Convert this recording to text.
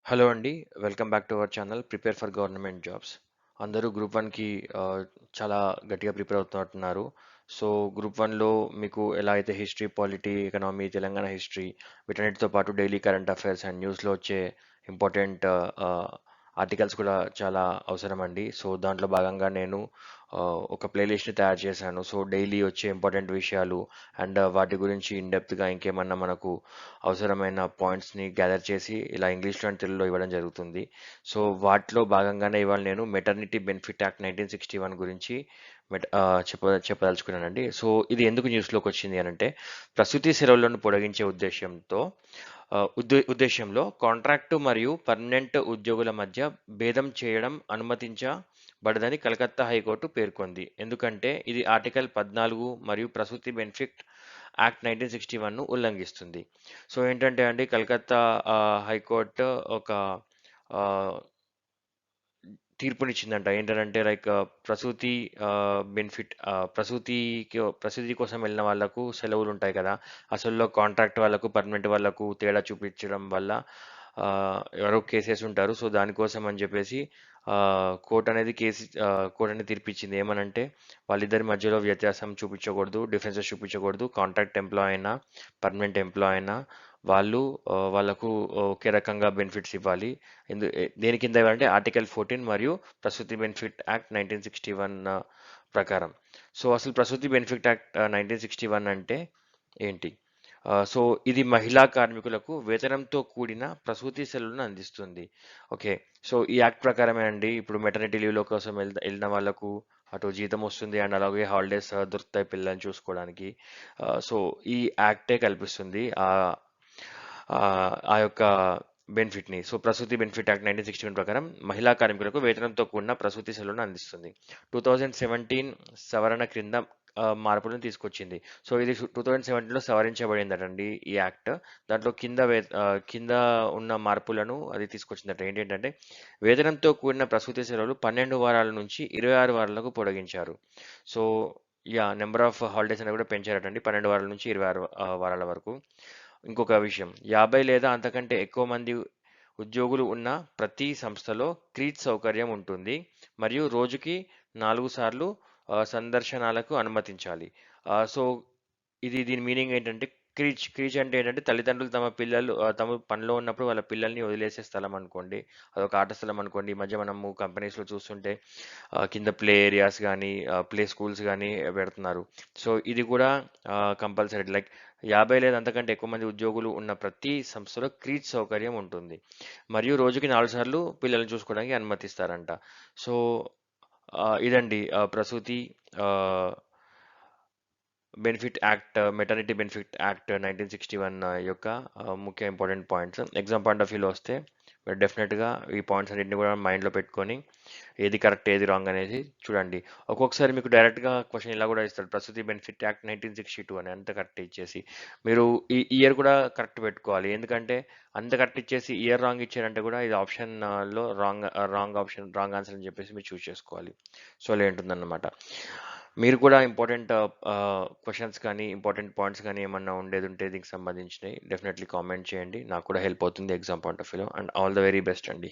Hello అండి. Welcome back to our channel prepare for government jobs. అందరూ group 1కి చాలా గట్టిగా ప్రిపేర్ అవుతున్నట్టున్నారు. సో, గ్రూప్ 1లో మీకు ఎలా అయితే history, polity, economy, Telangana history వీటన్నిటితో పాటు డైలీ కరెంట్ అఫైర్స్ అండ్ న్యూస్‌లో వచ్చే ఇంపార్టెంట్ ఆర్టికల్స్ కూడా చాలా అవసరమండి. సో, దాంట్లో భాగంగా నేను ఒక ప్లేలిస్ట్‌ని తయారు చేశాను. సో, డైలీ వచ్చే ఇంపార్టెంట్ విషయాలు అండ్ వాటి గురించి ఇన్ డెప్త్‌గా ఇంకేమన్నా మనకు అవసరమైన పాయింట్స్‌ని గ్యాదర్ చేసి ఇలా ఇంగ్లీష్‌లో అండ్ తెలుగులో ఇవ్వడం జరుగుతుంది. సో, వాటిలో భాగంగానే ఇవాళ నేను మెటర్నిటీ బెనిఫిట్ యాక్ట్ 1961 గురించి చెప్పదలుచుకున్నానండి. సో, ఇది ఎందుకు న్యూస్‌లోకొచ్చింది అనంటే, ప్రసూతి సెలవులను పొడిగించే ఉద్దేశ్యంలో కాంట్రాక్టు మరియు పర్మనెంట్ ఉద్యోగుల మధ్య భేదం చేయడం అనుమతించబడదని కలకత్తా హైకోర్టు పేర్కొంది. ఎందుకంటే ఇది ఆర్టికల్ 14 మరియు ప్రసూతి బెనిఫిట్ యాక్ట్ 1961ను ఉల్లంఘిస్తుంది. సో ఏంటంటే అండి కలకత్తా హైకోర్టు ఒక ఆహ్, తీర్పునిచ్చిందంట. ఏంటనంటే లైక్ ప్రసూతి ప్రసూతి కోసం వెళ్ళిన వాళ్ళకు సెలవులుంటాయి కదా! అసల్లో కాంట్రాక్ట్ వాళ్ళకు, పర్మనెంట్ వాళ్ళకు తేడా చూపించడం వల్ల ఎవరో కేసేసుంటారు. సో, దానికోసం అని చెప్పేసి కోర్ట్ అనేది తీర్పిచ్చింది. ఏమనంటే వాళ్ళిద్దరి మధ్యలో వ్యత్యాసం చూపించకూడదు, డిఫరెన్సెస్ చూపించకూడదు. కాంట్రాక్ట్ ఎంప్లాయ్ అయినా, పర్మనెంట్ ఎంప్లాయ్ అయినా వాళ్ళు వాళ్ళకు ఒకే రకంగా బెనిఫిట్స్ ఇవ్వాలి. దేని కింద ఇవ్వాలంటే ఆర్టికల్ 14 మరియు ప్రసూతి బెనిఫిట్ యాక్ట్ 1961 ప్రకారం. సో, అసలు ప్రసూతి బెనిఫిట్ యాక్ట్ 1961 అంటే ఏంటి? సో, ఇది మహిళా కార్మికులకు వేతనంతో కూడిన ప్రసూతి సెలవులను అందిస్తుంది. ఓకే. సో, ఈ యాక్ట్ ప్రకారమే అండి ఇప్పుడు మెటర్నిటీ లీవ్‌ల కోసం ఎళ్ళిన వాళ్ళకు అటు జీతం వస్తుంది అండ్ అలాగే హాలిడేస్ దొరుకుతాయి పిల్లల్ని చూసుకోవడానికి. సో, ఈ యాక్టే కల్పిస్తుంది. ఆ యొక్క బెనిఫిట్‌ని. సో, ప్రసూతి బెనిఫిట్ యాక్ట్ 1961 ప్రకారం మహిళా కార్మికులకు వేతనంతో కూడిన ప్రసూతి సెలవులను అందిస్తుంది. 2017 సవరణ క్రింద మార్పులను తీసుకొచ్చింది. సో, ఇది 2017లో సవరించబడిందటండి ఈ యాక్ట్. దాంట్లో కింద ఉన్న మార్పులను అది తీసుకొచ్చిందట. ఏంటేంటంటే, వేతనంతో కూడిన ప్రసూతి సెలవులు 12 వారాల నుంచి 26 వారాలకు పొడిగించారు. సో, నంబర్ ఆఫ్ హాలిడేస్ అనేవి కూడా పెంచారటండి. 12 వారాల నుంచి 26 వారాల వరకు. ఇంకొక విషయం 50 లేదా అంతకంటే ఎక్కువ మంది ఉద్యోగులు ఉన్న ప్రతి సంస్థలో క్రీచ్ సౌకర్యం ఉంటుంది మరియు రోజుకి 4 సార్లు సందర్శనాలకు అనుమతించాలి. సో, దీని మీనింగ్ ఏంటంటే క్రీచ్ అంటే ఏంటంటే తల్లిదండ్రులు తమ పనిలో ఉన్నప్పుడు వాళ్ళ పిల్లల్ని వదిలేసే స్థలం అనుకోండి. అదొక ఆట స్థలం అనుకోండి. ఈ మధ్య మనము కంపెనీస్‌లో చూస్తుంటే కింద ప్లే ఏరియాస్ గానీ, ప్లే స్కూల్స్ గానీ పెడుతున్నారు. సో, ఇది కూడా కంపల్సరీ లైక్ 50 లేదా అంతకంటే ఎక్కువ మంది ఉద్యోగులు ఉన్న ప్రతి సంస్థలో క్రీచ్ సౌకర్యం ఉంటుంది. మరియు రోజుకి 4 సార్లు పిల్లల్ని చూసుకోవడానికి అనుమతిస్తారంట. సో, ఇదండి ప్రసూతి ఆహ్, మెటర్నిటీ బెనిఫిట్ యాక్ట్ 1961 యొక్క ముఖ్య important points. Exam point of వ్యూలో వస్తే మీరు డెఫినెట్‌గా ఈ పాయింట్స్ అన్నిటిని కూడా మైండ్‌లో పెట్టుకొని ఏది కరెక్ట్, ఏది రాంగ్ అనేది చూడండి. ఒక్కొక్కసారి మీకు డైరెక్ట్‌గా క్వెషన్ ఇలా కూడా ఇస్తాడు. ప్రసూతి బెనిఫిట్ యాక్ట్ 1962 అని అంత కరెక్ట్ ఇచ్చేసి. మీరు ఈ ఇయర్ కూడా కరెక్ట్ పెట్టుకోవాలి. ఎందుకంటే అంత కరెక్ట్ ఇచ్చేసి ఇయర్ రాంగ్ ఇచ్చారంటే కూడా ఇది ఆప్షన్‌లో రాంగ్ ఆన్సర్ అని చెప్పేసి మీరు చూజ్ చేసుకోవాలి. సో, అలా ఉంటుందన్నమాట. మీరు కూడా ఇంపార్టెంట్ క్వెషన్స్ కానీ, ఇంపార్టెంట్ పాయింట్స్ కానీ ఏమన్నా ఉండేదుంటే దీనికి సంబంధించినయి డెఫినెట్‌లీ కామెంట్ చేయండి. నాకు కూడా హెల్ప్ అవుతుంది ఎగ్జామ్ పాయింట్ ఆఫ్ వ్యూలో. And all the very best అండి.